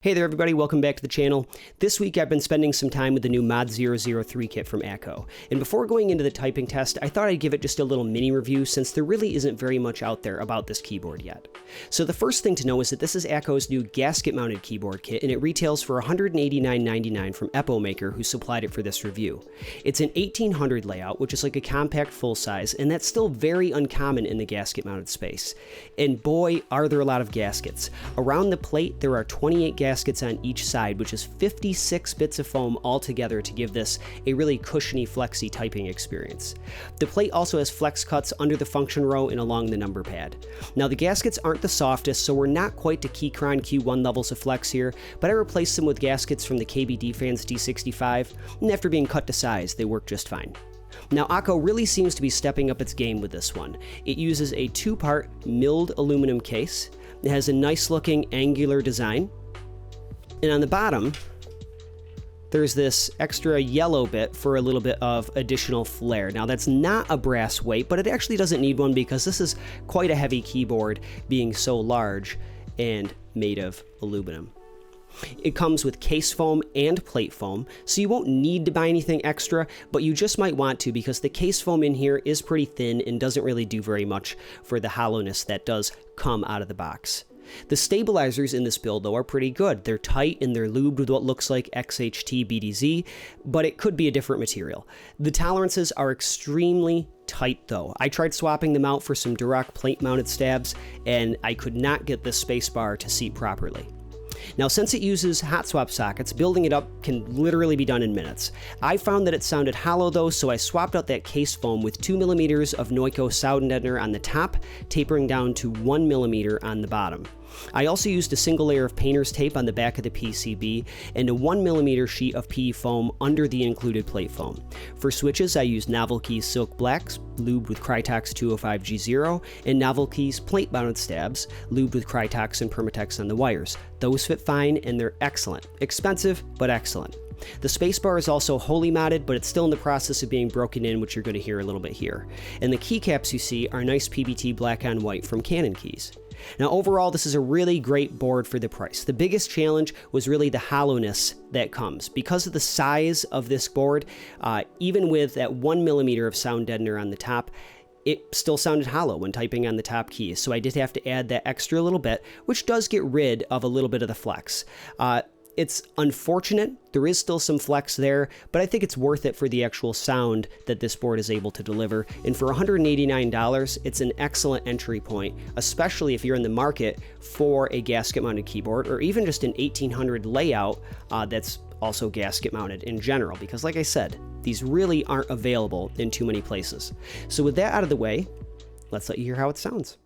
Hey there everybody, welcome back to the channel. This week I've been spending some time with the new Mod-003 kit from AKKO. And before going into the typing test, I thought I'd give it just a little mini review since there really isn't very much out there about this keyboard yet. So the first thing to know is that this is AKKO's new gasket-mounted keyboard kit, and it retails for $189.99 from Eppomaker, who supplied it for this review. It's an 1800 layout, which is like a compact full size, and that's still very uncommon in the gasket-mounted space. And boy, are there a lot of gaskets. Around the plate, there are 28 gaskets on each side, which is 56 bits of foam altogether to give this a really cushiony, flexy typing experience. The plate also has flex cuts under the function row and along the number pad. Now the gaskets aren't the softest, so we're not quite to Keychron Q1 levels of flex here, but I replaced them with gaskets from the KBD Fans D65, and after being cut to size, they work just fine. Now AKKO really seems to be stepping up its game with this one. It uses a two-part milled aluminum case. It has a nice looking angular design. And on the bottom, there's this extra yellow bit for a little bit of additional flair. Now that's not a brass weight, but it actually doesn't need one because this is quite a heavy keyboard being so large and made of aluminum. It comes with case foam and plate foam, so you won't need to buy anything extra, but you just might want to because the case foam in here is pretty thin and doesn't really do very much for the hollowness that does come out of the box. The stabilizers in this build, though, are pretty good. They're tight and they're lubed with what looks like XHT BDZ, but it could be a different material. The tolerances are extremely tight, though. I tried swapping them out for some Duroc plate-mounted stabs, and I could not get the Spacebar to seat properly. Now, since it uses hot swap sockets, building it up can literally be done in minutes. I found that it sounded hollow though, so I swapped out that case foam with 2mm of Noico Sound Dampener on the top, tapering down to 1mm on the bottom. I also used a single layer of painter's tape on the back of the PCB and a 1mm sheet of PE foam under the included plate foam. For switches, I used Novelkeys Silk Black, lubed with Krytox 205G0, and Novelkeys Plate Mount stabs, lubed with Krytox and Permatex on the wires. Those fit fine and they're excellent. Expensive, but excellent. The Spacebar is also Holee modded, but it's still in the process of being broken in, which you're going to hear a little bit here. And the keycaps you see are NicePBT black on white from Canon keys. Now overall, this is a really great board for the price. The biggest challenge was really the hollowness that comes. Because of the size of this board, even with that 1mm of sound deadener on the top, it still sounded hollow when typing on the top keys. So I did have to add that extra little bit, which does get rid of a little bit of the flex. It's unfortunate, there is still some flex there, but I think it's worth it for the actual sound that this board is able to deliver. And for $189, it's an excellent entry point, especially if you're in the market for a gasket-mounted keyboard, or even just an 1800 layout that's also gasket-mounted in general, because like I said, these really aren't available in too many places. So with that out of the way, let's let you hear how it sounds.